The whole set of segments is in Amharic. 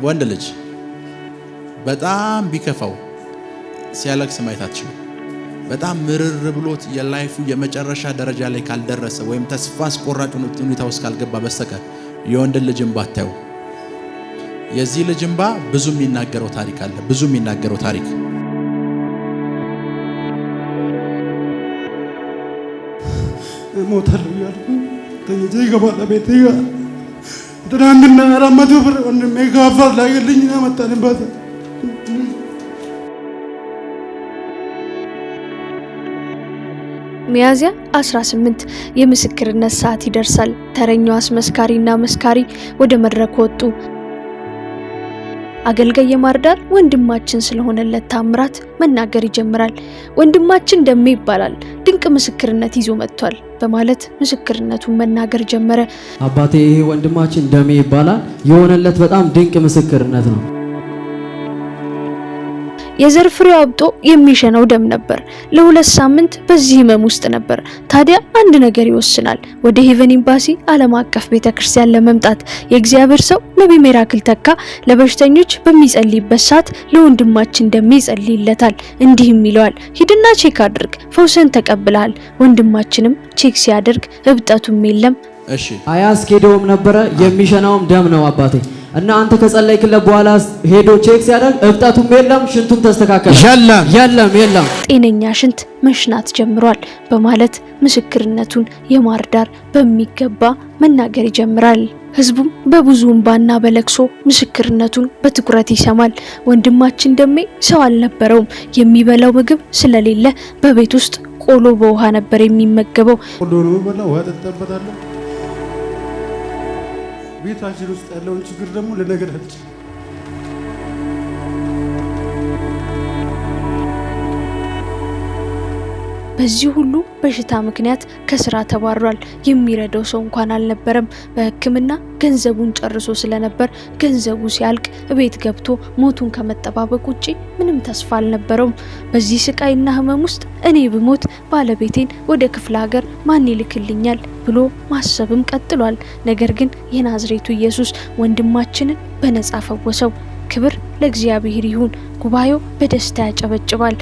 ወንድ ልጅ በጣም ቢከፋው ሲያለቅስ ማየት አትችሉም። በጣም ምርር ብሎት የላይፉ የመጨረሻ ደረጃ ላይ ካልደረሰ ወይም ተስፋ አስቆራጭ ሁኔታ ውስጥ ካልገባ በስተቀር የወንድ ልጅ እንባ አታዩ። የዚህ ልጅ እንባ ብዙ የሚናገረው ታሪክ አለ። ብዙ የሚናገረው ታሪክ ሞታለሁ ያልኩ ተኝቼ ይገባል ቤቴ ጋር ትናንትና 400 ብር ወንድሜ ጋፋር ላይልኝ አመጣንባት። ሚያዝያ 18 የምስክርነት ሰዓት ይደርሳል። ተረኛው አስመስካሪና መስካሪ ወደ መድረክ ወጡ። አገልጋይ የማርዳር ወንድማችን ስለሆነለት ታምራት መናገር ይጀምራል። ወንድማችን ደሜ ይባላል፣ ድንቅ ምስክርነት ይዞ መጥቷል በማለት ምስክርነቱን መናገር ጀመረ። አባቴ ይሄ ወንድማችን ደሜ ይባላል፣ የሆነለት በጣም ድንቅ ምስክርነት ነው። የዘር ፍሬው አብጦ የሚሸነው ደም ነበር። ለ2 ሳምንት በዚህ ህመም ውስጥ ነበር። ታዲያ አንድ ነገር ይወስናል፣ ወደ ሄቨን ኤምባሲ ዓለም አቀፍ ቤተክርስቲያን ለመምጣት። የእግዚአብሔር ሰው ነብይ ሚራክል ተካ ለበሽተኞች በሚጸልይበት ሰዓት ለወንድማችን ደሜ ይጸልይለታል። እንዲህም ይለዋል፣ ሂድና ቼክ አድርግ፣ ፈውስን ተቀብለሃል። ወንድማችንም ቼክ ሲያደርግ እብጠቱም የለም። እሺ አያስኬደውም ነበረ፣ የሚሸናውም ደም ነው አባቴ። እና አንተ ከጸለይክለት በኋላ ሄዶ ቼክ ሲያደርግ እብጠቱም የለም፣ ሽንቱም ተስተካከለ። የለም ጤነኛ ሽንት መሽናት ጀምሯል በማለት ምስክርነቱን የማርዳር በሚገባ መናገር ይጀምራል። ህዝቡም በብዙ እንባና በለቅሶ ምስክርነቱን በትኩረት ይሰማል። ወንድማችን ደሜ ሰው አልነበረውም። የሚበላው ምግብ ስለሌለ በቤት ውስጥ ቆሎ በውሃ ነበር የሚመገበው። ቆሎ ነው በላው ወጣጣበታለሁ። ቤታችን ውስጥ ያለውን ችግር ደግሞ ለነገር አልችልም። በዚህ ሁሉ በሽታ ምክንያት ከስራ ተባሯል። የሚረዳው ሰው እንኳን አልነበረም። በሕክምና ገንዘቡን ጨርሶ ስለነበር ገንዘቡ ሲያልቅ ቤት ገብቶ ሞቱን ከመጠባበቅ ውጪ ምንም ተስፋ አልነበረውም። በዚህ ስቃይና ህመም ውስጥ እኔ ብሞት ባለቤቴን ወደ ክፍለ ሀገር ማን ይልክልኛል ብሎ ማሰብም ቀጥሏል። ነገር ግን የናዝሬቱ ኢየሱስ ወንድማችንን በነጻ ፈወሰው። ክብር ለእግዚአብሔር ይሁን። ጉባኤው በደስታ ያጨበጭባል።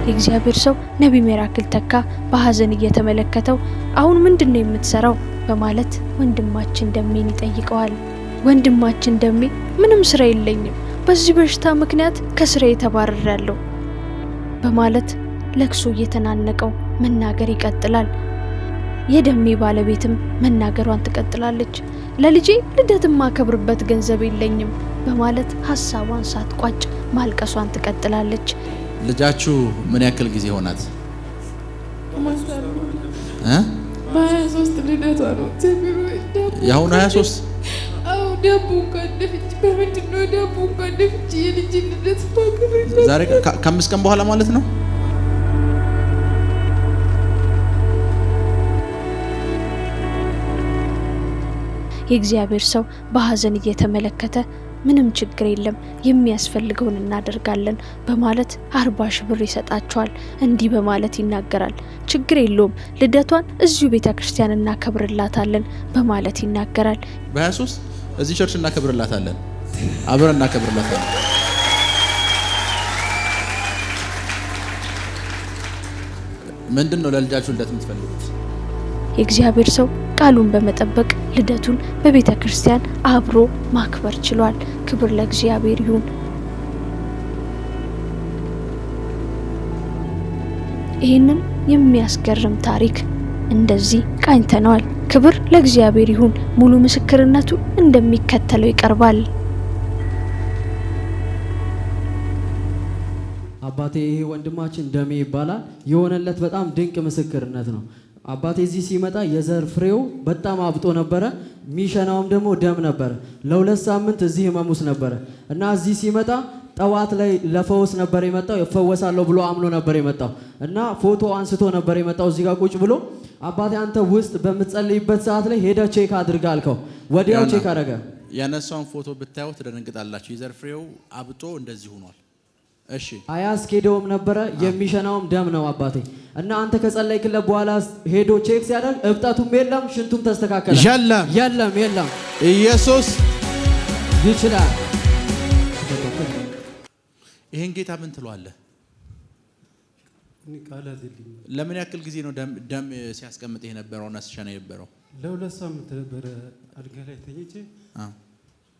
የእግዚአብሔር ሰው ነብይ ሚራክል ተካ በሐዘን እየተመለከተው አሁን ምንድነው የምትሰራው በማለት ወንድማችን ደሜን ይጠይቀዋል። ወንድማችን ደሜ ምንም ስራ የለኝም፣ በዚህ በሽታ ምክንያት ከስራ ተባረራለሁ በማለት ለቅሶ እየተናነቀው መናገር ይቀጥላል። የደሜ ባለቤትም መናገሯን ትቀጥላለች። ለልጄ ልደት ማከብርበት ገንዘብ የለኝም በማለት ሐሳቧን ሳትቋጭ ማልቀሷን ትቀጥላለች። ልጃችሁ ምን ያክል ጊዜ ሆናት? በ23 ልደቷ ነው። የአሁኑ 23 አው ደቡ ከደፍጭ በምንድነው ደቡ ከደፍጭ የልጅ ልደት ማከብር ዛሬ ከ5 ቀን በኋላ ማለት ነው። የእግዚአብሔር ሰው በሐዘን እየተመለከተ ምንም ችግር የለም የሚያስፈልገውን እናደርጋለን በማለት 40 ሺህ ብር ይሰጣቸዋል። እንዲህ በማለት ይናገራል፣ ችግር የለውም ልደቷን እዚሁ ቤተክርስቲያን እናከብርላታለን በማለት ይናገራል። በ23 እዚህ ቸርች እናከብርላታለን፣ አብረን እናከብርላታለን። ምንድነው ለልጃችሁ ልደት የምትፈልጉት? የእግዚአብሔር ሰው ቃሉን በመጠበቅ ልደቱን በቤተክርስቲያን አብሮ ማክበር ችሏል። ክብር ለእግዚአብሔር ይሁን። ይህንን የሚያስገርም ታሪክ እንደዚህ ቃኝተነዋል። ክብር ለእግዚአብሔር ይሁን። ሙሉ ምስክርነቱ እንደሚከተለው ይቀርባል። አባቴ ይሄ ወንድማችን ደሜ ይባላል፣ የሆነለት በጣም ድንቅ ምስክርነት ነው። አባቴ እዚህ ሲመጣ የዘር ፍሬው በጣም አብጦ ነበረ፣ ሚሸናውም ደግሞ ደም ነበረ። ለ2 ሳምንት እዚህ ህመም ውስጥ ነበረ እና እዚህ ሲመጣ ጠዋት ላይ ለፈውስ ነበር የመጣው። ይፈወሳለሁ ብሎ አምኖ ነበር የመጣው እና ፎቶ አንስቶ ነበር የመጣው እዚህ ጋር ቁጭ ብሎ። አባቴ አንተ ውስጥ በምትጸልይበት ሰዓት ላይ ሄደ ቼክ አድርጋ አልከው። ወዲያው ቼክ አደረገ። ያነሳውን ፎቶ ብታዩት ትደነግጣላችሁ። የዘር ፍሬው አብጦ እንደዚህ ሆኗል። እሺ አያስኬደውም ነበረ። የሚሸናውም ደም ነው አባቴ። እና አንተ ከጸለይክለት በኋላ ሄዶ ቼክ ሲያደርግ እብጠቱም የለም ሽንቱም ተስተካከለ። የለም ኢየሱስ ይችላል። ይሄን ጌታ ምን ትለዋለህ? እኔ ቃላት የለኝም። ለምን ያክል ጊዜ ነው ደም ሲያስቀምጥ የነበረውና ሲሸና የነበረው? ለ2 ሳምንት ነበረ አልጋ ላይ ተኝቼ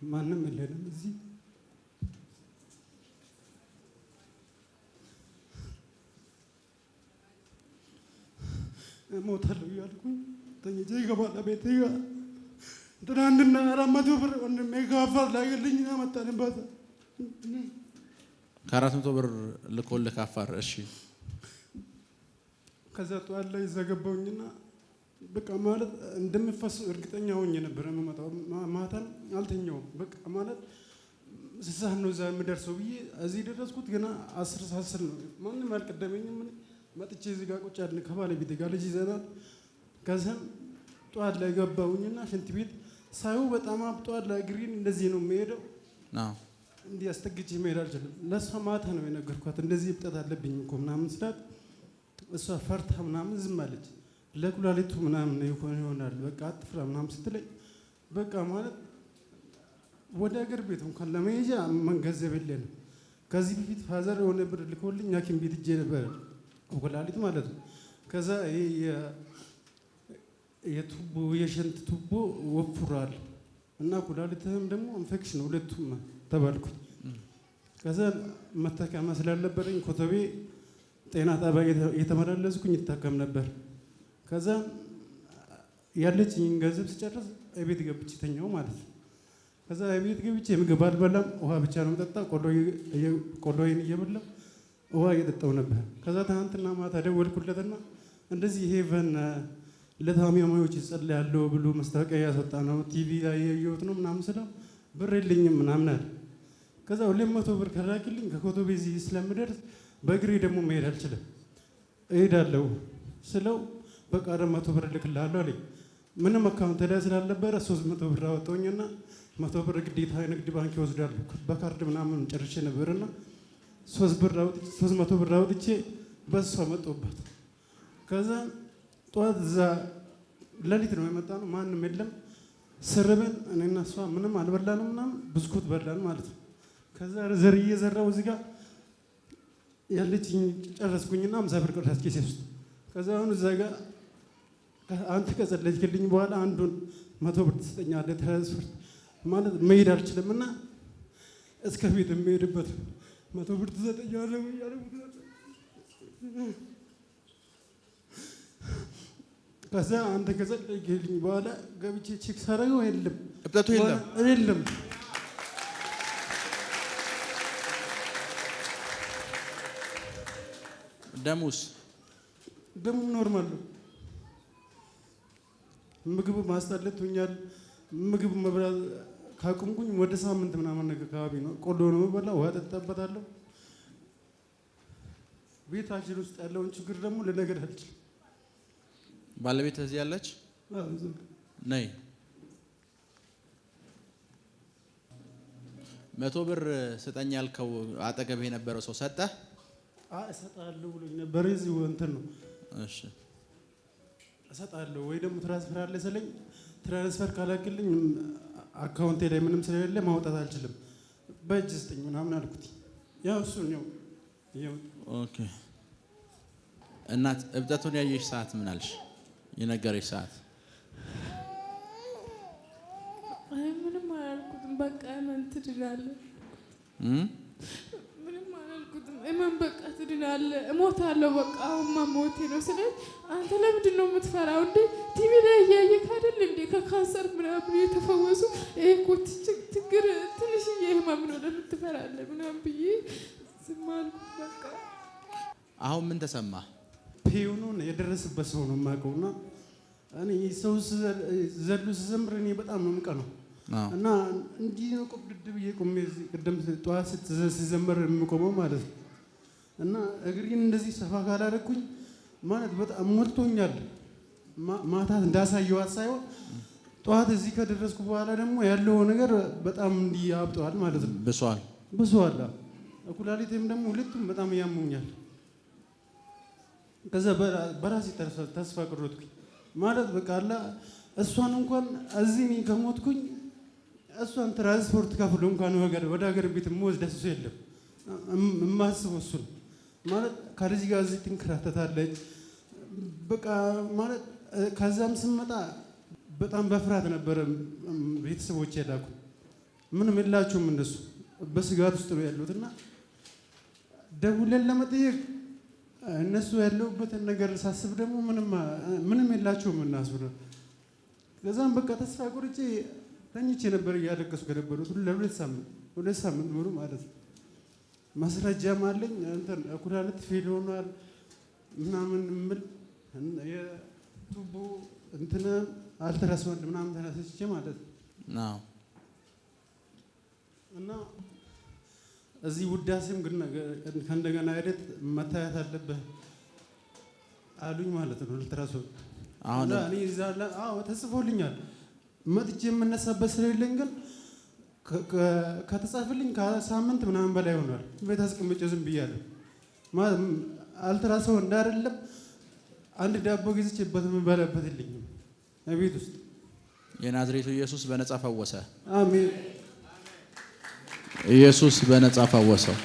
ማንም የለንም እዚህ እሞታለሁ እያልኩኝ ተኝቼ ይገባል ቤቴ ጋር ትናንትና 400 ብር ወንድሜ ከአፋር ላከልኝ አመጣንባት። ከ400 ብር ልኮልህ ከአፋር። እሺ ከዛ ጠዋት ላይ ዘገባውኝና በቃ ማለት እንደምፈስ እርግጠኛ ሆኜ ነበር የምመጣው። ማታም አልተኛውም። በቃ ማለት ስሳህ ነው እዛ የምደርሰው ብዬ እዚህ ደረስኩት። ገና 10 10 ነው። ማንም አልቀደመኝም። መጥቼ እዚህ ጋር ቁጭ ያልን ከባለቤቴ ጋር ልጅ ይዘናል። ከዛም ጠዋት ላይ ገባሁኝና ሽንት ቤት ሳይው በጣም አብጧል። እግሬን እንደዚህ ነው የሚሄደው። እንዲህ አስጠግቼ መሄድ አልችልም። ለእሷ ማታ ነው የነገርኳት እንደዚህ እብጠት አለብኝ እኮ ምናምን ስላት እሷ ፈርታ ምናምን ዝም አለች። ለኩላሊቱ ምናምን ይሆናል በቃ አትፍራ ምናምን ስትለኝ በቃ ማለት ወደ ሀገር ቤት እንኳን ለመሄጃ ገንዘብ የለንም። ከዚህ በፊት ፋዘር የሆነ ብር ልኮልኝ ሐኪም ቤት ሄጄ ነበር ኩላሊት ማለት ነው። ከዛ ይሄ የቱቦ የሽንት ቱቦ ወፍሯል እና ኩላሊትህም ደግሞ ኢንፌክሽን ሁለቱም ተባልኩኝ። ከዛ መታከም ስላልነበረኝ ኮተቤ ጤና ጣቢያ እየተመላለስኩኝ ይታከም ነበር። ከዛ ያለችኝ ገንዘብ ስጨርስ እቤት ገብቼ ተኛው ማለት ነው። ከዛ እቤት ገብቼ ምግብ አልበላም፣ ውሃ ብቻ ነው የምጠጣ። ቆሎዬን እየበላሁ ውሃ እየጠጣሁ ነበር። ከዛ ትናንትና ማታ ደወልኩለትና እንደዚህ ሄቨን ለታማሚዎች ይጸልያሉ ብሎ ማስታወቂያ ያስወጣ ነው ቲቪ ላይ ያየሁት ነው ምናምን ስለው ብር የለኝም ምናምን አለ። ከዛ 200 ብር ከላክልኝ ከኮተቤ እዚህ ስለምደርስ በእግሬ ደግሞ መሄድ አልችልም እሄዳለሁ ስለው በቃ 100 ብር ልክልሃለሁ አለኝ። ምንም አካውንት ላይ ስላልነበረ 300 ብር አወጣሁኝና 100 ብር ግዴታ ንግድ ባንክ ይወስዳሉ በካርድ ምናምን ጨርሼ ነበርና 300 ብር አውጥቼ በሷ መጣሁበት። ከዛ ጠዋት እዛ ሌሊት ነው የመጣ ነው ማንም የለም። ስርበን እኔና እሷ ምንም አልበላንም ምናምን ብስኩት በላን ማለት ነው። ከዛ ዘር እየዘራው እዚህ ጋር ያለችኝ ጨረስኩኝና 50 ብር ቀረች ኪሴ ውስጥ። ከዛ አሁን እዛ ጋር አንተ ከጸለይክልኝ በኋላ አንዱን 100 ብር ትሰጠኛለህ ትራንስፈር ማለት መሄድ አልችልምና እስከ ቤት የምሄድበት 100 ብር ትሰጠኛለህ ያለው። ከዛ አንተ ከጸለይክልኝ በኋላ ገብቼ ቼክ ሳደርገው የለም እብጠቱ የለም። ደሙ ኖርማል ነው። ምግብ ማስጠለቶኛል። ምግብ መብላት ካቆምኩኝ ወደ ሳምንት ምናምን ነገር አካባቢ ነው። ቆሎ ነው የምበላው፣ ውሃ ጠጣበታለሁ። ቤታችን ውስጥ ያለውን ችግር ደግሞ ልነግር አልችልም። ባለቤት እዚህ ያለች ነይ 100 ብር ስጠኝ ያልከው አጠገብህ የነበረው ሰው ሰጠህ? እሰጣለሁ ብሎኝ ነበር። እዚሁ እንትን ነው። እሺ እሰጣለሁ ወይ ደግሞ ትራንስፈር አለ ስለኝ ትራንስፈር ካላክልኝ አካውንቴ ላይ ምንም ስለሌለ ማውጣት አልችልም፣ በእጅ ስጠኝ ምናምን አልኩት። ያው እሱ ነው። ኦኬ እናት እብጠቱን ያየሽ ሰዓት ምን አልሽ? የነገረሽ ሰዓት? አይ ምንም አላልኩትም። በቃ እመን ትድናለህ። ምንም አላልኩትም። እመን በቃ ትድናለህ። እሞታለሁ በቃ አሁንማ ሞቴ ነው ስለ አንተ ለምንድን ነው የምትፈራው እንዴ? ቲቪ ላይ እያየህ አይደል እንዴ ከካንሰር ምናምን የተፈወሱ? ይሄ እኮ ችግር ትንሽዬ ህመም ነው ለምን ትፈራለህ ምናምን ብዬ ዝም አልኩት። በቃ አሁን ምን ተሰማ? ፔኑን የደረሰበት ሰው ነው የማውቀውና እኔ ሰው ዘሎ ስዘምር እኔ በጣም ነው የምቀነው እና እንዲህ ነው ቁብድድ ብዬ ቆሜ ቅድም ጠዋት ስትዘምር የምቆመው ማለት ነው። እና እግሬን እንደዚህ ሰፋ ካላደረኩኝ ማለት በጣም ሞልቶኛል። ማታ እንዳሳየዋት ሳይሆን ጠዋት እዚህ ከደረስኩ በኋላ ደግሞ ያለው ነገር በጣም እንዲህ አብጧል ማለት ነው። ብሷል። ኩላሊቴም ደግሞ ሁለቱም በጣም ያሙኛል። ከዛ በራሴ ተስፋ ቆረጥኩኝ ማለት በቃ አላ እሷን እንኳን እዚህ ከሞትኩኝ እሷን ትራንስፖርት ከፍሎ እንኳን ወደ ሀገር ቤት የምወስድ እሱ የለም። የማስበው እሱን ማለት ከልጅ ጋር እዚህ ትንከራተታለች በቃ ማለት ከዛም ስመጣ በጣም በፍርሃት ነበረ ቤተሰቦች ያላኩ ምንም የላቸውም እነሱ በስጋት ውስጥ ነው ያሉትና ደውለን ለመጠየቅ እነሱ ያለውበትን ነገር ሳስብ ደግሞ ምንም የላቸውም እናሱ ነው። ከዛም በቃ ተስፋ ቆርጬ ተኝቼ ነበር እያለቀስኩ ከነበሩት ሁለት ሳምንት ሙሉ ማለት ነው። ማስረጃም አለኝ እንትን ኩላሊት ፌል ሆኗል ምናምን ምል የቱቦ እንትን አልትራሳውንድ ምናምን ተነስቼ ማለት ነው። እና እዚህ ውዳሴም ግን ከእንደገና ሄደት መታየት አለብህ አሉኝ ማለት ነው። አልትራሳውንድ አሁን እኔ ዛላ ተጽፎልኛል መጥቼ የምነሳበት ስለሌለኝ ግን ከተጻፈልኝ ከሳምንት ምናምን በላይ ሆኗል። ቤት አስቀምጬ ዝም ብያለሁ። አልትራሳውንድ አይደለም አንድ ዳቦ ገዝቼበት የምበላበት የለኝም ቤት ውስጥ። የናዝሬቱ ኢየሱስ በነጻ ፈወሰ። አሜን። ኢየሱስ በነጻ ፈወሰው።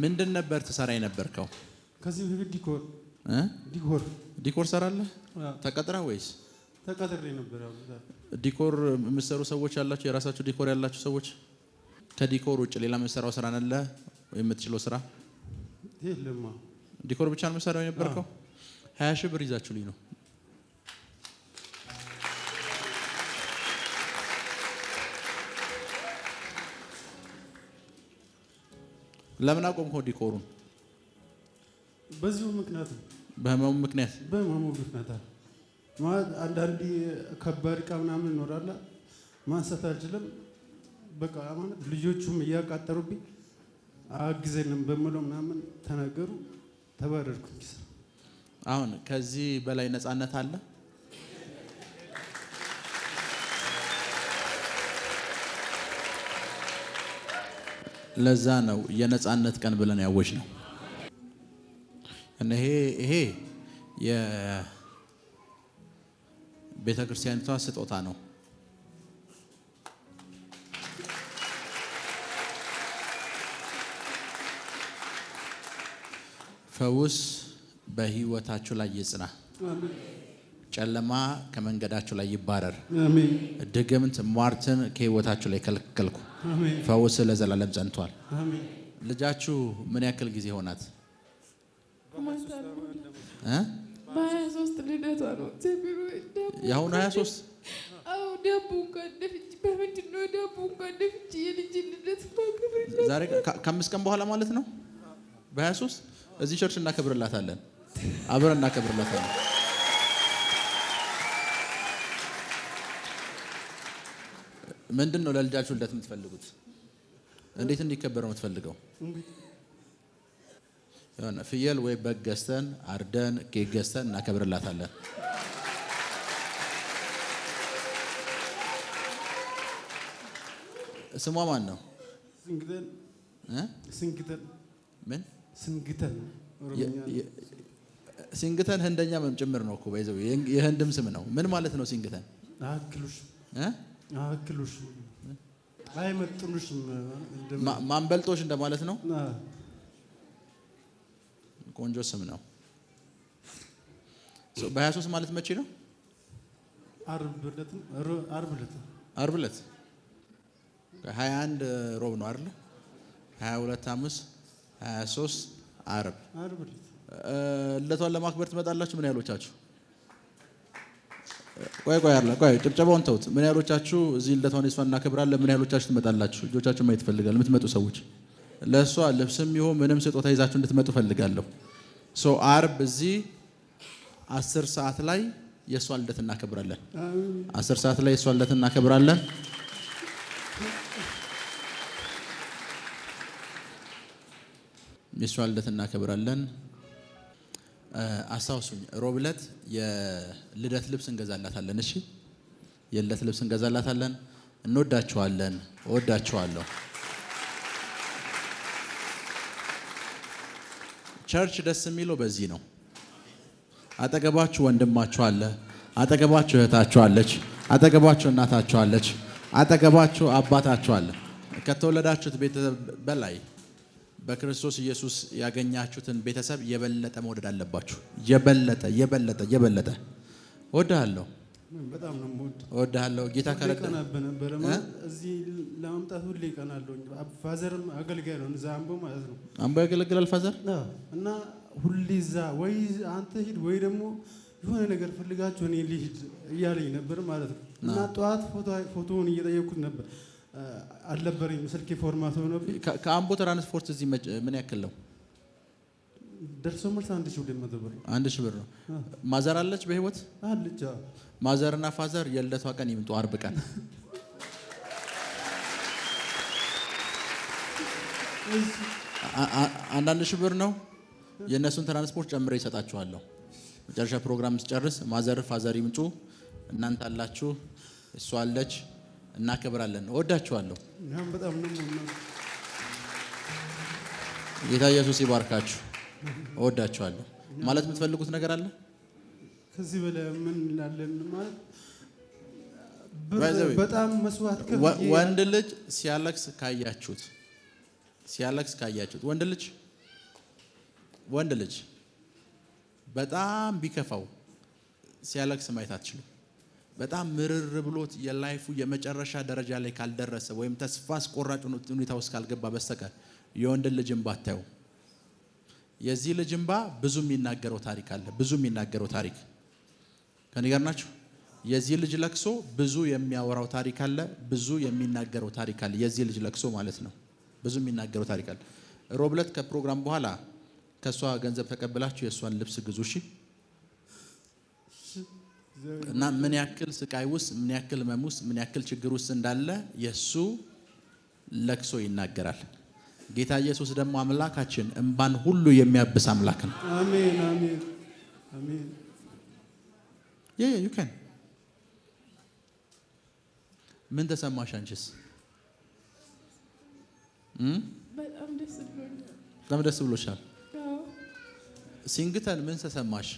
ምንድን ነበር ትሰራ የነበርከው? ከዚህ በፊት ዲኮር ሰራለህ? ተቀጥራ ወይስ? ተቀጥሬ ነበር። ዲኮር የምትሰሩ ሰዎች ያላችሁ የራሳችሁ ዲኮር ያላችሁ ሰዎች ከዲኮር ውጭ ሌላ የምትሰራው ስራ አለ ወይ? የምትችለው ስራ የለም። ዲኮር ብቻ ነው የምትሰራው የነበርከው? 20 ሺህ ብር ይዛችሁልኝ ነው። ለምን አቆምከው ዲኮሩን? በዚሁ ምክንያት ነው። በህመሙ ምክንያት ማለት አንዳንዴ ከባድ ዕቃ ምናምን ይኖራል ማንሳት አልችልም። በቃ ማለት ልጆቹም እያቃጠሩብኝ አግዘንም በምለው ምናምን ተናገሩ። ተባረርኩኝ። አሁን ከዚህ በላይ ነፃነት አለ? ለዛ ነው የነፃነት ቀን ብለን ያወጅ ነው። ይሄ የቤተ ክርስቲያኒቷ ስጦታ ነው። ፈውስ በህይወታችሁ ላይ ይጽና። ጨለማ ከመንገዳችሁ ላይ ይባረር። ድግምት ሟርትን ከህይወታችሁ ላይ ከልከልኩ። ፈውስ ለዘላለም ጸንቷል። ልጃችሁ ምን ያክል ጊዜ ሆናት? በ23 ልደቷ ነው። የአሁኑ 23? አዎ ዳቦውን ካደፍች በምንድን ነው ዳቦውን ካደፍች የልጅ ልደት ማክበር ዛሬ ከ5 ቀን በኋላ ማለት ነው። በ23 እዚህ ቸርች እናከብርላታለን። አብረን እናከብርላታለን። ምንድን ነው ለልጃችሁ ልደት የምትፈልጉት? እንዴት እንዲከበር ነው የምትፈልገው? የሆነ ፍየል ወይ በግ ገዝተን አርደን ኬክ ገዝተን እናከብርላታለን። ስሟ ማን ነው? ስንግተን። ምን ስንግተን? ሲንግተን ህንደኛ ጭምር ነው እኮ ባይዘው የህንድም ስም ነው። ምን ማለት ነው ሲንግተን? አክሉሽ አይመጥኑሽም። ማንበልጦሽ እንደማለት ነው። ቆንጆ ስም ነው። በ23 ማለት መቼ ነው? ዓርብ ዕለት 21 ሮብ ነው አይደል? 22 ሐሙስ 23 ዓርብ። ልደቷን ለማክበር ትመጣላችሁ? ምን ያህሎቻችሁ? ቆይ ጭብጨባውን ተውት። ምን ያህሎቻችሁ እዚህ ልደቷን እሷን እናከብራለን? ምን ያህሎቻችሁ ትመጣላችሁ? ልጆቻችሁ ማየት ፈልጋለሁ። የምትመጡ ሰዎች ለእሷ ልብስም ይሁን ምንም ስጦታ ይዛችሁ እንድትመጡ ፈልጋለሁ። ዓርብ እዚህ 10 ሰዓት ላይ የእሷን ልደት እናከብራለን። 10 ሰዓት ላይ የእሷን ልደት እናከብራለን። የእሷን ልደት እናከብራለን። አስታውሱኝ፣ ሮብ ዕለት የልደት ልብስ እንገዛላታለን። እሺ፣ የልደት ልብስ እንገዛላታለን። እንወዳችኋለን። እወዳችኋለሁ። ቸርች ደስ የሚለው በዚህ ነው። አጠገባችሁ ወንድማችሁ አለ፣ አጠገባችሁ እህታችሁ አለች፣ አጠገባችሁ እናታችሁ አለች፣ አጠገባችሁ አባታችሁ አለ። ከተወለዳችሁት ቤተሰብ በላይ በክርስቶስ ኢየሱስ ያገኛችሁትን ቤተሰብ የበለጠ መውደድ አለባችሁ። የበለጠ እወድሃለሁ፣ በጣም ነው የምወድ። እወድሃለሁ። ጌታ ከረዳ ነበረ እዚህ ለማምጣት ሁሌ ቀናለሁ። ፋዘርም አገልጋይ ነው እዛ አምቦ ማለት ነው። አምቦ ያገለግላል ፋዘር እና ሁሌ እዛ ወይ አንተ ሂድ ወይ ደግሞ የሆነ ነገር ፈልጋችሁ እኔ ልሂድ እያለኝ ነበር ማለት ነው። እና ጠዋት ፎቶውን እየጠየኩት ነበር አልነበረኝ ስልኬ ፎርማት ሆኖብኝ። ከአምቦ ትራንስፖርት እዚህ ምን ያክል ነው? ደርሶ መልስ 1200 ብር። 1000 ብር ነው። ማዘር አለች በህይወት አለች። ማዘርና ፋዘር የልደቷ ቀን ይምጡ፣ አርብ ቀን። አንዳንድ ሺህ ብር ነው። የእነሱን ትራንስፖርት ጨምሬ ይሰጣችኋለሁ። መጨረሻ ፕሮግራም ስጨርስ ማዘር ፋዘር ይምጡ፣ እናንተ አላችሁ፣ እሷ አለች፣ እናከብራለን። እወዳችኋለሁ። በጣም ነው። ጌታ ኢየሱስ ይባርካችሁ። እወዳችኋለሁ። ማለት የምትፈልጉት ነገር አለ? ከዚህ በላይ ምን እንላለን? ማለት በጣም መስዋዕት ወንድ ልጅ ሲያለቅስ ካያችሁት ወንድ ልጅ በጣም ቢከፋው ሲያለቅስ ማየት አትችሉም። በጣም ምርር ብሎት የላይፉ የመጨረሻ ደረጃ ላይ ካልደረሰ ወይም ተስፋ አስቆራጭ ሁኔታ ውስጥ ካልገባ በስተቀር የወንድ ልጅ እንባ አታዩ። የዚህ ልጅ እንባ ብዙ የሚናገረው ታሪክ አለ። ብዙ የሚናገረው ታሪክ ከኔ ጋር ናችሁ? የዚህ ልጅ ለቅሶ ብዙ የሚያወራው ታሪክ አለ። ብዙ የሚናገረው ታሪክ አለ። የዚህ ልጅ ለቅሶ ማለት ነው። ብዙ የሚናገረው ታሪክ አለ። ሮብለት ከፕሮግራም በኋላ ከሷ ገንዘብ ተቀብላችሁ የሷን ልብስ ግዙ እሺ። እና ምን ያክል ስቃይ ውስጥ፣ ምን ያክል ህመም ውስጥ፣ ምን ያክል ችግር ውስጥ እንዳለ የሱ ለቅሶ ይናገራል። ጌታ ኢየሱስ ደግሞ አምላካችን እንባን ሁሉ የሚያብስ አምላክ ነው። አሜን አሜን አሜን። you can ምን ተሰማሽ አንቺስ? በጣም ደስ ብሎኛል። በጣም ደስ ብሎሻል? ሲንግተን ምን ተሰማሽ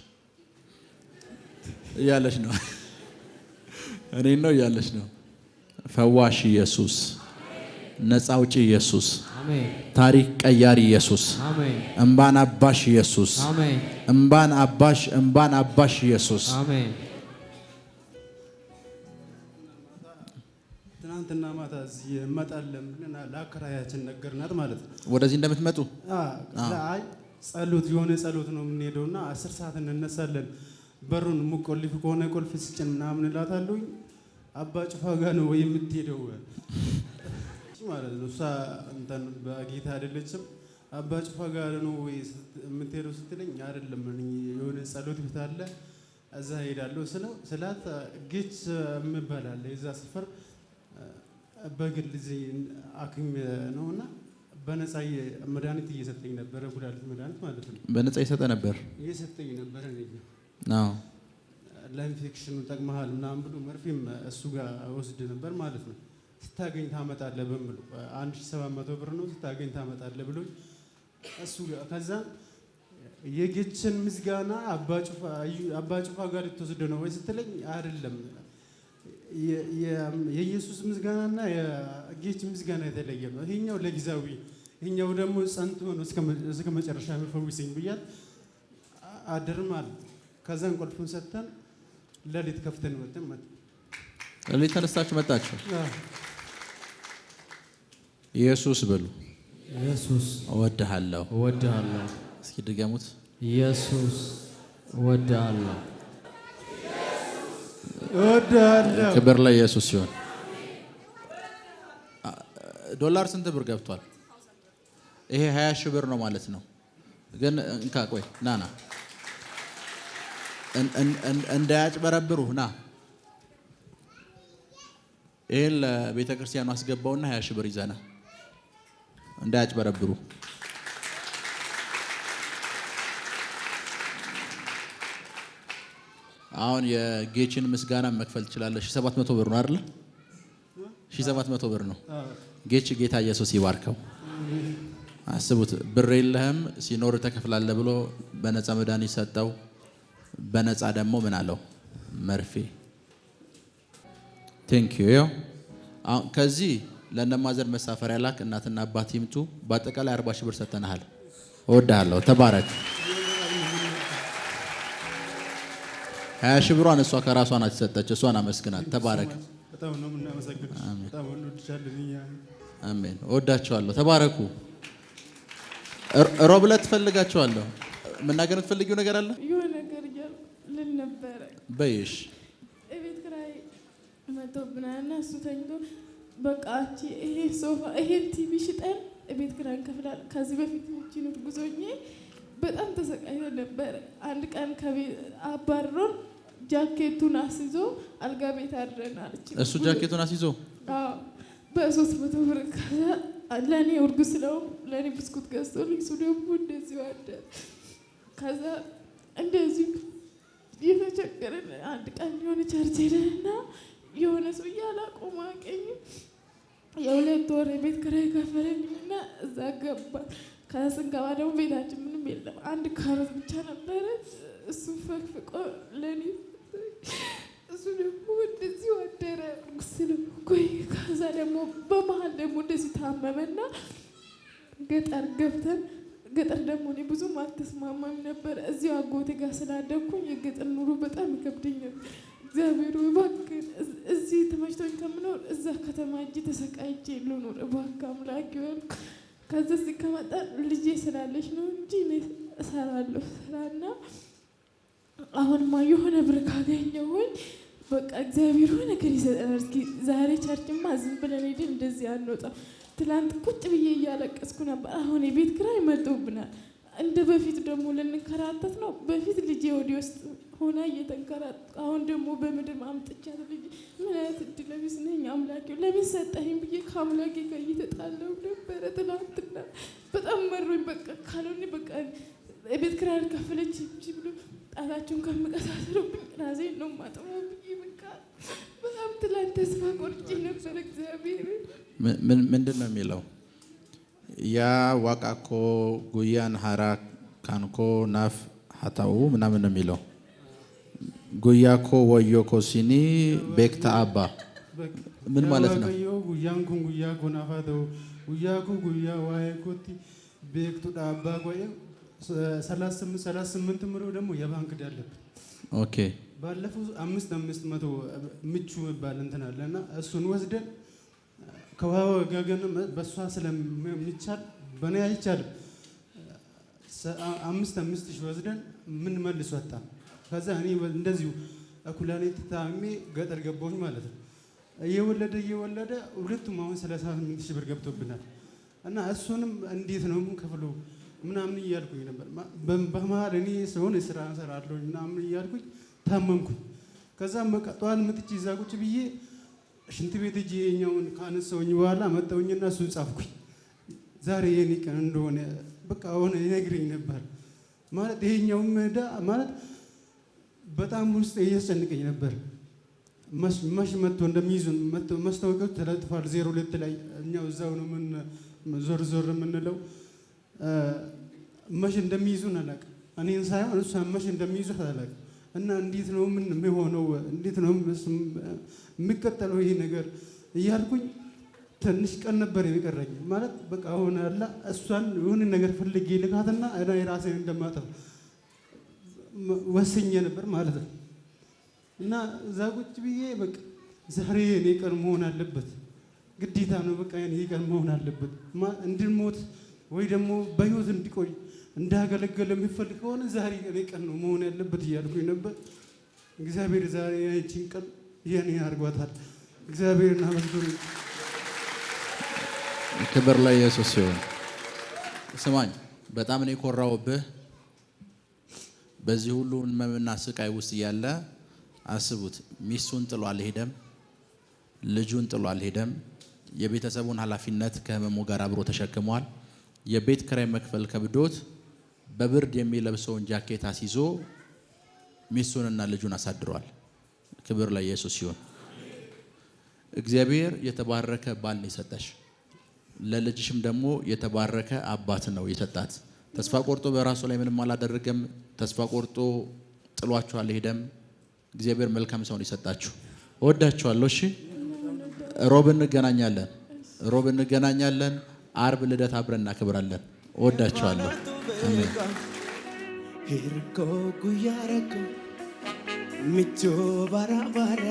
እያለች ነው? እኔን ነው እያለች ነው። ፈዋሽ ኢየሱስ፣ ነፃ አውጪ ኢየሱስ፣ ታሪክ ቀያሪ ኢየሱስ፣ እንባን አባሽ ኢየሱስ፣ እንባን አባሽ ኢየሱስ። ትናንትና ማታ እዚህ እመጣለን ብለን ለአከራያችን ነገርናት ማለት ነው። ወደዚህ እንደምትመጡ አይ ጸሎት የሆነ ጸሎት ነው የምንሄደውና 10 ሰዓት እንነሳለን። በሩን ሙቆልፍ ከሆነ ቁልፍ ስጭን ምናምን እላታለሁ። አባ ጭፋ ጋር ነው ወይ የምትሄደው ማለት ነው። እሷ እንትን በጌታ አይደለችም። አባ ጭፋ ጋር ነው ወይ የምትሄደው ስትለኝ አይደለም የሆነ ጸሎት ቤት አለ እዛ ሄዳለሁ ስላት ጌች የምባል አለ የዛ ሰፈር በግል እዚህ ሐኪም ነውና በነፃ መድኃኒት እየሰጠኝ ነበር። ጉዳት መድኃኒት ማለት ነው። በነፃ እየሰጠኝ ነበር ነው ለኢንፌክሽኑ ጠቅመሃል ምናምን ብሎ መርፌም እሱ ጋር ወስድ ነበር ማለት ነው። ስታገኝ ታመጣለህ በሚሉ 1700 ብር ነው ስታገኝ ታመጣለህ ብሎ እሱ ጋር ከዛ የጌችን ምስጋና አባ ጩፋ ጋር ልትወስድ ነው ወይ ስትለኝ አይደለም የኢየሱስ ምስጋናና የጌች ምስጋና የተለየ ነው። ይሄኛው ለጊዜያዊ፣ ይሄኛው ደግሞ ጸንቶ ነው እስከ መጨረሻ የሚፈውሰኝ ብያት አደርማል። ከዛን ቁልፉን ሰጥተን ለሊት ከፍተን ወጥተን ለሊት ተነስታችሁ መጣችሁ። ኢየሱስ በሉ። ኢየሱስ እወድሃለሁ። እስኪ ድገሙት። ኢየሱስ እወድሃለሁ። ክብር ለኢየሱስ ሲሆን ዶላር ስንት ብር ገብቷል? ይሄ 20 ሺህ ብር ነው ማለት ነው። ግን እንካ ቆይ ናና እንዳያጭበረብሩ ና ይሄን ለቤተ ክርስቲያኑ አስገባውና 20 ሺህ ብር ይዘና እንዳያጭበረብሩ። አሁን የጌችን ምስጋና መክፈል ትችላለሽ። 700 ብር ነው አይደል? 1700 ብር ነው። ጌች ጌታ ኢየሱስ ይባርከው። አስቡት ብር የለህም ሲኖር ተከፍላለህ ብሎ በነፃ መድኃኒት ሰጠው። በነፃ ደግሞ ምን አለው? መርፌ። ቴንክ ዩ። ከዚህ ለነማዘር መሳፈሪያ ላክ፣ እናትና አባት ይምጡ። በአጠቃላይ 40 ሺህ ብር ሰጥተናል። እወድሃለሁ። ተባረክ። 20 ሺህ ብሯን እሷ ከራሷ ናት የሰጠች። እሷን አመስግናት። ተባረክ። በጣም ነው የምናመሰግነው። በጣም እንወድሻለን። አሜን። እወዳቸዋለሁ። ተባረኩ። ሮብ ዕለት ትፈልጋቸዋለሁ። መናገር የምትፈልጊው ነገር አለ? የሆነ ነገር ልል ነበረ። በይሽ። ቤት ኪራይ መጥቶብናልና እሱ ተኝቶ በቃ አንቺ ይሄ ሶፋ ይሄን ቲቪ ሽጠን ቤት ኪራይ እንከፍላለን። ከዚህ በፊት ነው ጉዞኜ በጣም ተሰቃይተን ነበር። አንድ ቀን ከቤት አባሮን ጃኬቱን አስይዞ አልጋ ቤት አድረናል። እሱ ጃኬቱን አስይዞ በ300 ብር ለእኔ እርጉዝ ስለሆንኩ ለእኔ ብስኩት ገዝቶልኝ እሱ ደግሞ እንደዚሁ አደረ። ከዛ እንደዚሁ እየተቸገረን አንድ ቀን የሆነ ቸርች ሄደንና የሆነ ሰው እያላቆመ አቀኝም የ2 ወር የቤት ኪራይ ከፈለልኝና እዛ ገባን። ከዛ ስንገባ ደግሞ ቤታችን ምንም የለም፣ አንድ ካሮት ብቻ ነበረ። እሱ ፈቅፍቆ ለእኔ እሱ ደግሞ እንደዚህ አደረ ስለቆይ። ከዛ ደግሞ በመሀል ደግሞ እንደዚህ ታመመና ገጠር ገብተን ገጠር ደግሞ እኔ ብዙም አልተስማማኝ ነበር። እዚሁ አጎቴ ጋር ስላደኩኝ የገጠር ኑሮ በጣም ይከብደኛል። እግዚአብሔር እባክህ እዚህ ተመችቶኝ ከምኖር እዛ ከተማ እጅ ተሰቃይቼ ልኖር እባክህ አምላክ ይሆን። ከዛ እዚህ ከመጣን ልጄ ስላለች ነው እንጂ እኔ እሰራለሁ ስራና አሁንማ የሆነ ብር ካገኘሁኝ በቃ እግዚአብሔር ሆነ ነገር ይሰጠናል። እስኪ ዛሬ ቸርችማ ዝም ብለን ሄደን እንደዚህ አንወጣም። ትላንት ቁጭ ብዬ እያለቀስኩ ነበር። አሁን የቤት ኪራይ መጥቶብናል። እንደ በፊት ደግሞ ልንከራተት ነው። በፊት ልጄ ወዲ ውስጥ ሆና እየተንከራት፣ አሁን ደግሞ በምድር አምጥቻት ልጅ ምን አይነት እድለ ቢስ ነኝ አምላኬ፣ ለምን ሰጠኸኝ ብዬ ከአምላኬ ጋር እየተጣላሁ ነበረ ትላንትና። በጣም መሮኝ በቃ ካልሆነ በቃ የቤት ኪራይ አልከፈለች እንጂ ብሎ ጣታቸውን ከምቀሳሰሩብኝ ራሴን ነው ማጥመው ብዬ በቃ በጣም ትላንት ተስፋ ቆርጬ ነበር። እግዚአብሔር ምንድን ነው የሚለው? ያ ዋቃኮ ጉያን ሀራ ካንኮ ናፍ ሀታው ምናምን ነው የሚለው። ጉያኮ ወዮኮ ሲኒ ቤክታ አባ ምን ማለት ነው? ጉያን ኩን ጉያ ኮናፋተው ጉያኮ ጉያ ዋይኮቲ ቤክቱ ዳባ ቆየ 38 ምሮ ደግሞ የባንክ ዕዳ አለብን። ኦኬ ባለፈው 500 ምቹ የሚባል እንትን አለና እሱን ወስደን ከዋው ገገን በሷ ስለሚቻል በኔ አይቻልም። 5 ሺህ ወስደን ምን መልስ ወጣ። ከዛ እኔ እንደዚሁ ኩላሊት ታሜ ገጠር ገባሁኝ ማለት ነው። እየወለደ ሁለቱም አሁን 38 ሺህ ብር ገብቶብናል እና እሱንም እንዴት ነው ከፍሎ ምናምን እያልኩኝ ነበር። በመሀል እኔ ሰውን ስራ እሰራለሁ ምናምን እያልኩኝ ታመምኩኝ። ከዛ ጠዋት መጥቼ እዛ ቁጭ ብዬ ሽንት ቤት እጄ የኛውን ካነሳውኝ በኋላ መጣውኝና እሱን ጻፍኩኝ። ዛሬ የኔ ቀን እንደሆነ በቃ ሆነ ይነግረኝ ነበር ማለት ይሄኛውም ዕዳ ማለት በጣም ውስጥ እያስጨነቀኝ ነበር። መሽ መጥቶ እንደሚይዙን መስታወቂያው ተለጥፏል 02 ላይ እኛው እዛው ነው ምን ዞር የምንለው መሽ እንደሚይዙን አላውቅም። እኔን ሳይሆን እሷ መሽ እንደሚይዙት አላውቅም። እና እንዴት ነው ምን የሚሆነው እንዴት ነው የሚቀጠለው ይሄ ነገር እያልኩኝ ትንሽ ቀን ነበር የሚቀረኝ ማለት በቃ ሆነ አላ እሷን የሆነ ነገር ፈልጌ ልካትና እኔ ራሴን እንደማጠፋ ወስኜ ነበር ማለት ነው። እና እዛ ቁጭ ብዬ በቃ ዛሬ የኔ ቀን መሆን አለበት ግዴታ ነው በቃ የኔ ቀን መሆን አለበት እንድንሞት ወይ ደግሞ በህይወት እንዲቆይ እንዳገለገለ የሚፈልግ ከሆነ ዛሬ የኔ ቀን ነው መሆን ያለበት እያልኩኝ ነበር። እግዚአብሔር ዛሬ ያቺን ቀን የኔ አድርጓታል። እግዚአብሔርን አመስግኑ። ክብር ለኢየሱስ ይሁን። ስማኝ፣ በጣም ነው የኮራውብህ። በዚህ ሁሉ ህመምና ስቃይ ውስጥ እያለ አስቡት፣ ሚስቱን ጥሎ አልሄደም፣ ልጁን ጥሎ አልሄደም። የቤተሰቡን ኃላፊነት ከህመሙ ጋር አብሮ ተሸክሟል። የቤት ኪራይ መክፈል ከብዶት በብርድ የሚለብሰውን ጃኬት አስይዞ ሚስቱንና ልጁን አሳድሯል። ክብር ለኢየሱስ ይሁን። እግዚአብሔር የተባረከ ባል ነው የሰጠሽ። ለልጅሽም ደግሞ የተባረከ አባት ነው የሰጣት። ተስፋ ቆርጦ በራሱ ላይ ምንም አላደረገም። ተስፋ ቆርጦ ጥሏችሁ አልሄደም። እግዚአብሔር መልካም ሰውን ይሰጣችሁ። እወዳችኋለሁ። እሺ ሮብ እንገናኛለን። አርብ ልደት አብረን እናከብራለን። እወዳችኋለሁ። አሜን። ሂርኮ ጉያረኮ ሚቾ ባራባራ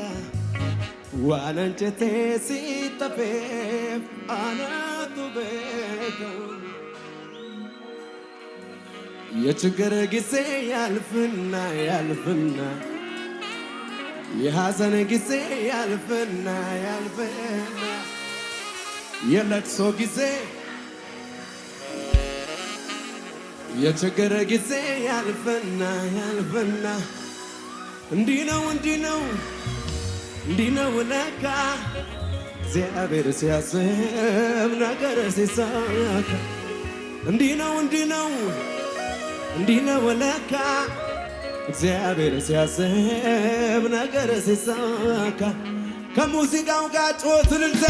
ዋናንቸቴ ሲጠፌፍ አናቱ ቤከ የችግር ጊዜ ያልፍና የሐዘን ጊዜ ያልፍና የለቅሶ ጊዜ የችግር ጊዜ ያልፍና እንዲህ ነው ለካ እግዚአብሔር ሲያስብ ነገር ሲሳካ እንዲህ ነው ለካ እግዚአብሔር ሲያስብ ነገር ሲሳካ ከሙዚቃው ጋር ጮት ልልታ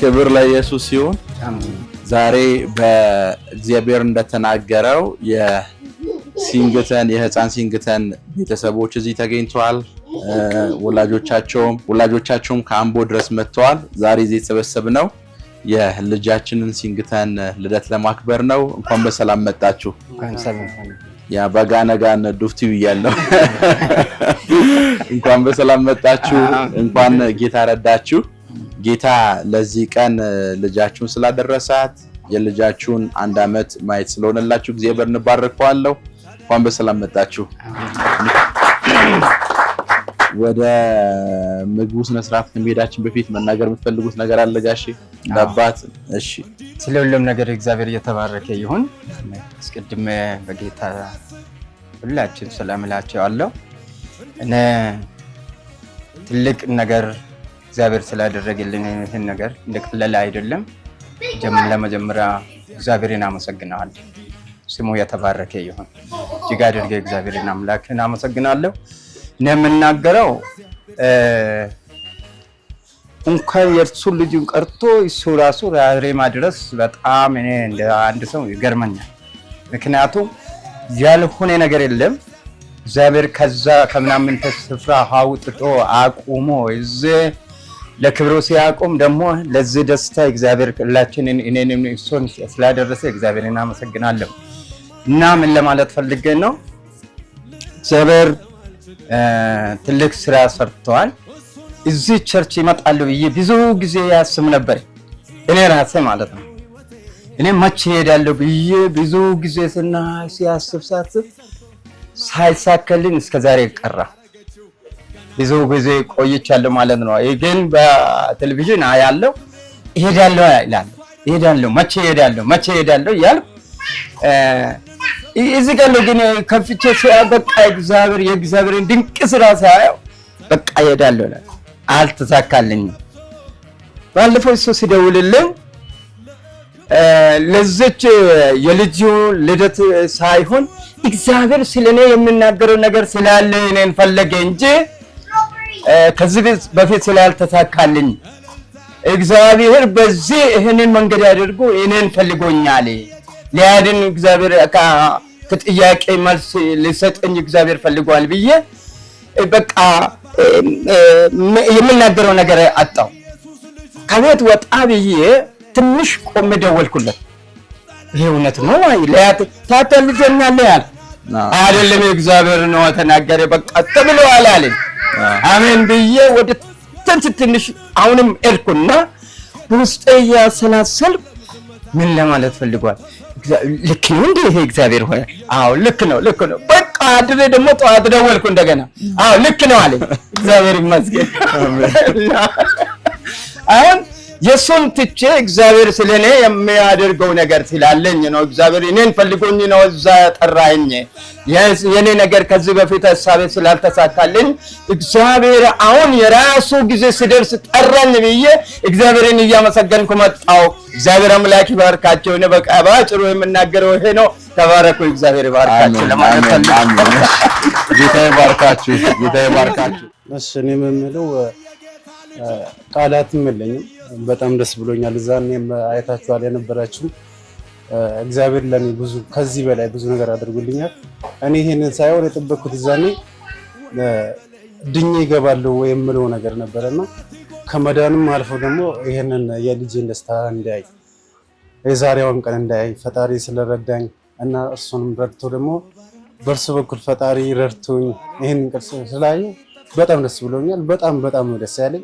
ክብር ለኢየሱስ ይሁን። ዛሬ በእግዚአብሔር እንደተናገረው የህፃን ሲንግተን ቤተሰቦች እዚህ ተገኝተዋል። ወላጆቻቸውም ከአምቦ ድረስ መጥተዋል። ዛሬ እዚህ የተሰበሰብነው የልጃችንን ሲንግተን ልደት ለማክበር ነው። እንኳን በሰላም መጣችሁ። ያ በጋነጋን ዱፍቲ ብያለሁ። እንኳን በሰላም መጣችሁ። እንኳን ጌታ ረዳችሁ። ጌታ ለዚህ ቀን ልጃችሁን ስላደረሳት የልጃችሁን 1 ዓመት ማየት ስለሆነላችሁ እግዚአብሔር እንባርከዋለሁ። እንኳን በሰላም መጣችሁ። ወደ ምግቡ ስነ ስርዓት ከመሄዳችን በፊት መናገር የምትፈልጉት ነገር አለ ጋሼ? ለአባት እሺ። ስለሁሉም ነገር እግዚአብሔር እየተባረከ ይሁን። አስቀድሜ በጌታ ሁላችን ሰላም እላችኋለሁ። እኔ ትልቅ ነገር እግዚአብሔር ስላደረገልኝ ይሄን ነገር እንደቀለለ አይደለም። ለመጀመሪያ እግዚአብሔርን አመሰግናለሁ። ስሙ የተባረከ ይሁን። እጅግ አድርጌ እግዚአብሔርን አምላክን አመሰግናለሁ። እኔ የምናገረው እንኳን የእርሱ ልጅን ቀርቶ እሱ ራሱ ዛሬ ማድረስ በጣም እኔ እንደ አንድ ሰው ይገርመኛል። ምክንያቱም ያልሆነ ነገር የለም። እግዚአብሔር ከዛ ከምናምን ስፍራ አውጥቶ አቁሞ እዚህ ለክብሩ ሲያቆም ደግሞ ለዚህ ደስታ እግዚአብሔር ሁላችንን እኔንም እሱን ስላደረሰ እግዚአብሔርን አመሰግናለሁ። እና ምን ለማለት ፈልጌ ነው፣ እግዚአብሔር ትልቅ ስራ ሰርተዋል። እዚህ ቸርች ይመጣሉ ብዬ ብዙ ጊዜ ያስብ ነበር፣ እኔ ራሴ ማለት ነው። እኔ መቼ ሄዳለሁ ብዬ ብዙ ጊዜ ሲያስብ ሳይሳካልኝ እስከዛሬ ቀረ። ብዙ ጊዜ ቆይቻለሁ ማለት ነው። ግን በቴሌቪዥን አያለሁ፣ እሄዳለሁ መቼ ሄዳለሁ እያልኩ እዚህ ጋር ግን ከፍቼ በቃ የእግዚአብሔርን ድንቅ ስራ ሳየው በቃ እሄዳለሁ። አልተሳካልኝም። ባለፈው እሱ ሲደውልልኝ ለዚች የልጁ ልደት ሳይሆን እግዚአብሔር ስለኔ የሚናገረው ነገር ስላለ እኔን ፈለገ እንጂ ከዚህ በፊት ስላልተሳካልኝ እግዚአብሔር በዚህ ይህንን መንገድ አድርጎ እኔን ፈልጎኛል ሊያድን እግዚአብሔር ከጥያቄ መልስ ሊሰጠኝ እግዚአብሔር ፈልጓል ብዬ በቃ የምናገረው ነገር አጣው። ከቤት ወጣ ብዬ ትንሽ ቆሜ ደወልኩለት። ይሄ እውነት ነው ለያት ታተልጀኛለህ ያለ አይደለም እግዚአብሔር ነው ተናገረ በቃ ተብሏል አለኝ። አሜን ብዬ ወደ ትንሽ አሁንም እርኩና ውስጤ ያሰላሰል ምን ለማለት ፈልጓል። ልክ ነው እንዴ ይሄ እግዚአብሔር ሆነ? አዎ ልክ ነው በቃ አድሬ ደግሞ ጠዋት ደወልኩ እንደገና። አዎ ልክ ነው አለኝ። እግዚአብሔር ይመስገን። አሁን የሱን ትቼ እግዚአብሔር ስለኔ የሚያደርገው ነገር ስላለኝ ነው። እግዚአብሔር እኔን ፈልጎኝ ነው እዛ ጠራኝ። የኔ ነገር ከዚህ በፊት ሐሳቤ ስላልተሳካልኝ እግዚአብሔር አሁን የራሱ ጊዜ ሲደርስ ጠራኝ ብዬ እግዚአብሔርን እያመሰገንኩ መጣሁ። እግዚአብሔር አምላክ ይባርካቸው። እኔ በቃ ባጭሩ የምናገረው ይሄ ነው። ተባረኩ። እግዚአብሔር ይባርካችሁ ለማለት ፈልጋለሁ። ጌታ ይባርካችሁ። ጌታ ይባርካችሁ። እሺ እኔ የምለው ቃላትም የለኝም። በጣም ደስ ብሎኛል። እዛኔም አይታችኋል የነበራችሁ እግዚአብሔር ለኔ ብዙ ከዚህ በላይ ብዙ ነገር አድርጎልኛል። እኔ ይሄንን ሳይሆን የጠበቅኩት እዛኔ ድኜ ይገባለሁ የምለው ነገር ነበርና ከመዳንም አልፎ ደግሞ ይሄንን የልጄን ደስታ እንዳይ የዛሬውን ቀን እንዳይ ፈጣሪ ስለረዳኝ እና እሱንም ረድቶ ደግሞ በእርሱ በኩል ፈጣሪ ረድቶኝ ይሄንን ቅርስ ስላየ በጣም ደስ ብሎኛል። በጣም ነው ደስ ያለኝ።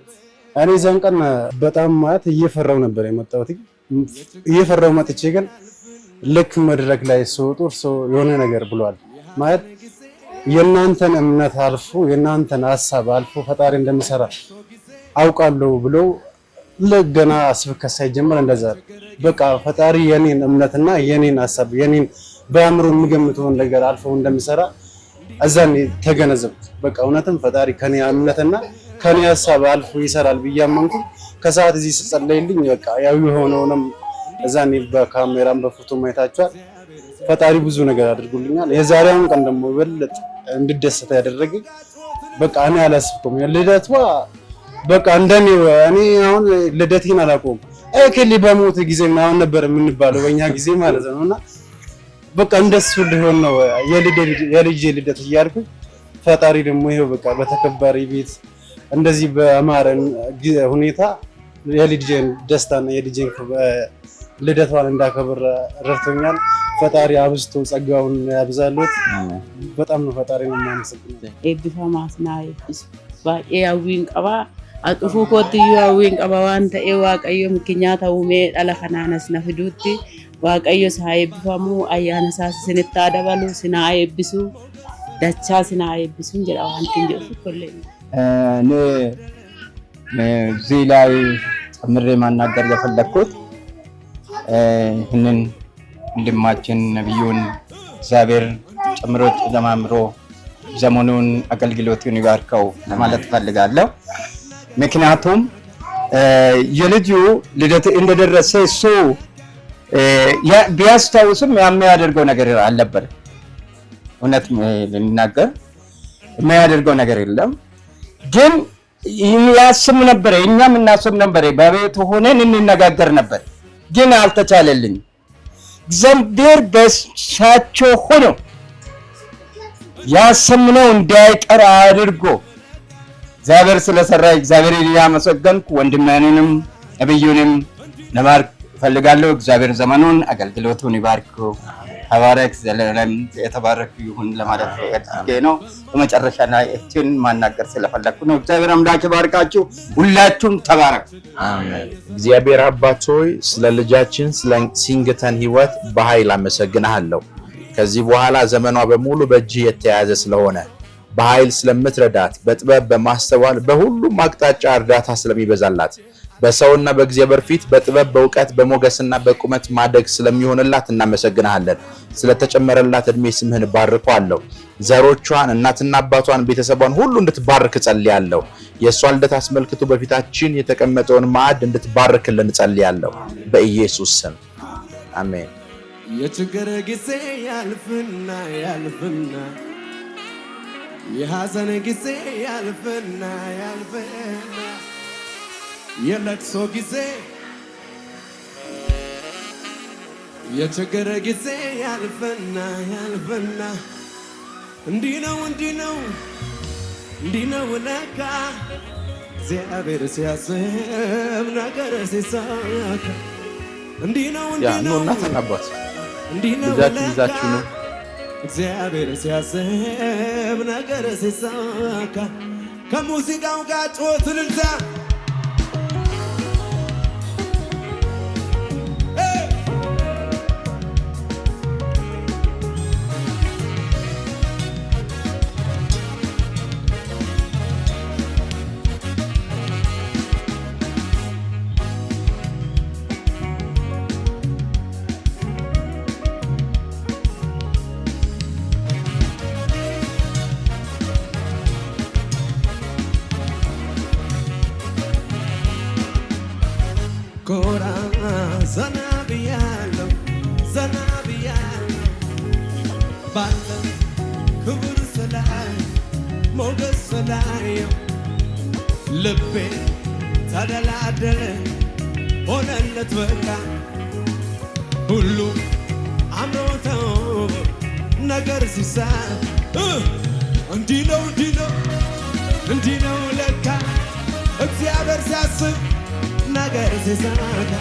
እኔ ዘን ቀን በጣም ማለት እየፈራው ነበር የመጣሁት። እየፈራው መጥቼ ግን ልክ መድረክ ላይ ስወጡ እርሶ የሆነ ነገር ብሏል ማለት የናንተን እምነት አልፎ የናንተን ሐሳብ አልፎ ፈጣሪ እንደሚሰራ አውቃለሁ ብሎ ለገና ስብከት ሳይጀምር እንደዛ በቃ ፈጣሪ የኔን እምነትና የኔን ሐሳብ የኔን በአእምሮ የሚገምተውን ነገር አልፎ እንደሚሰራ እዛኔ ተገነዘብኩ። በቃ እውነትም ፈጣሪ ከኔ እምነትና ከኔ ሐሳብ አልፎ ይሰራል ብያመንኩ ከሰዓት እዚህ ሲጸለይልኝ በቃ ያው የሆነውንም እዛኔ በካሜራም በፎቶ ማየታችኋል። ፈጣሪ ብዙ ነገር አድርጎልኛል። የዛሬውን ቀን ደግሞ በለጥ እንድደሰት ያደረገኝ በቃ እኔ አላስብኩም። ልደቷ በቃ እንደኔ እኔ አሁን ልደቴን አላውቀውም። እከሌ በሞት ጊዜ ምናምን ነበር የምንባለው በእኛ ጊዜ ማለት ነውና በቃ እንደሱ ሊሆን ነው የልጄ ልደት እያልኩኝ ፈጣሪ ደግሞ ይሄው በቃ በተከባሪ ቤት እንደዚህ በአማረን ሁኔታ የልጄን ደስታና የልጄን ልደቷን እንዳከብር ረድቶኛል። ፈጣሪ አብዝቶ ጸጋውን ያብዛለት። በጣም ነው ፈጣሪ ነው የማመሰግነው። ኤብፋማስናይ ባኤያዊን ቀባ አጥፉ ኮትዩ ያዊን ቀባ ዋንተ ኤዋቀዮ ምክንያት አውሜ ዳለከናነስ ነፍዱቲ ዋቀዮ ሳይብፋሙ አያነሳስ ስንታደባሉ ስናይብሱ ዳቻ ስናይብሱ እንጀራ አንቲን ጀሱ ኮሌ እዚህ ላይ ጨምሬ ማናገር የፈለኩት ይህንን ወንድማችን ነብዩን እግዚአብሔር ጨምሮ ጨማምሮ ዘመኑን አገልግሎቱን ይባርከው ለማለት ፈልጋለሁ። ምክንያቱም የልጁ ልደት እንደደረሰ እሱ ቢያስታውስም የሚያደርገው ነገር አልነበር። እውነት ልናገር የሚያደርገው ነገር የለም። ግን ያስብ ነበር፣ እኛም እናስብ ነበር፣ በቤቱ ሆነን እንነጋገር ነበር። ግን አልተቻለልኝ። እግዚአብሔር በሳቸው ሆኖ ያሰምነው እንዳይቀር አድርጎ እግዚአብሔር ስለሰራ እግዚአብሔርን ያመሰገንኩ ወንድሜንም ነብዩንም ለማርክ ፈልጋለሁ። እግዚአብሔር ዘመኑን አገልግሎቱን ይባርክ። ተባረክ፣ ዘላለም የተባረክ ይሁን ለማለት ፈልጌ ነው። በመጨረሻ ላይ እችን ማናገር ስለፈለኩ ነው። እግዚአብሔር አምላክ ይባርካችሁ። ሁላችሁም ተባረኩ። አሜን። እግዚአብሔር አባት ሆይ ስለ ልጃችን ስለ ሲንግተን ህይወት በኃይል አመሰግናለሁ። ከዚህ በኋላ ዘመኗ በሙሉ በእጅህ የተያዘ ስለሆነ በኃይል ስለምትረዳት በጥበብ በማስተዋል በሁሉም አቅጣጫ እርዳታ ስለሚበዛላት በሰውና በእግዚአብሔር ፊት በጥበብ በእውቀት በሞገስና በቁመት ማደግ ስለሚሆንላት እናመሰግናለን። ስለተጨመረላት እድሜ ስምህን ባርኳለሁ። ዘሮቿን እናትና አባቷን ቤተሰቧን ሁሉ እንድትባርክ ጸልያለሁ። የሷን ልደት አስመልክቶ በፊታችን የተቀመጠውን ማዕድ እንድትባርክልን ጸልያለሁ በኢየሱስ ስም አሜን። የችግር ጊዜ ያልፍና ያልፍና የሐዘን ጊዜ ያልፍና ያልፍና የለቅሶ ጊዜ የችግር ጊዜ ያልፍና ያልፍና እንዲህ ነው ለካ እግዚአብሔር ሲያስብ ነገር ሲሳካ እንዲህ ነው እናትና አባት ልጃችሁ ነው እግዚአብሔር ሲያስብ ነገር ሲሳካ ከሙዚቃው ጋር ጮት ልልታ ኮራ ዘና ብያለሁ ዘና ብያለሁ ባለ ክብር ስላይ ሞገስ ስላየው ልቤ ተደላደለ ሆነለት በቃ ሁሉ አምሮ ተውቦ ነገር ሲሳብ እንዲህ ነው እንዲህ ነው እንዲህ ነው ለካ እግዚአብሔር ሲያስብ ነገር ሲሳካ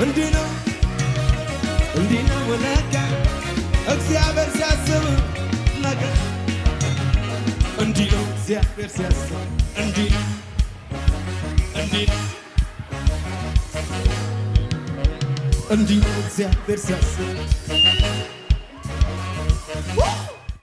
እንዲህ ነው ለካ እግዚአብሔር ሲያስብ ነገር እንዲህ ነው እግዚአብሔር ሲያስብ እንዲህ ነው እንዲህ ነው እግዚአብሔር ሲያስብ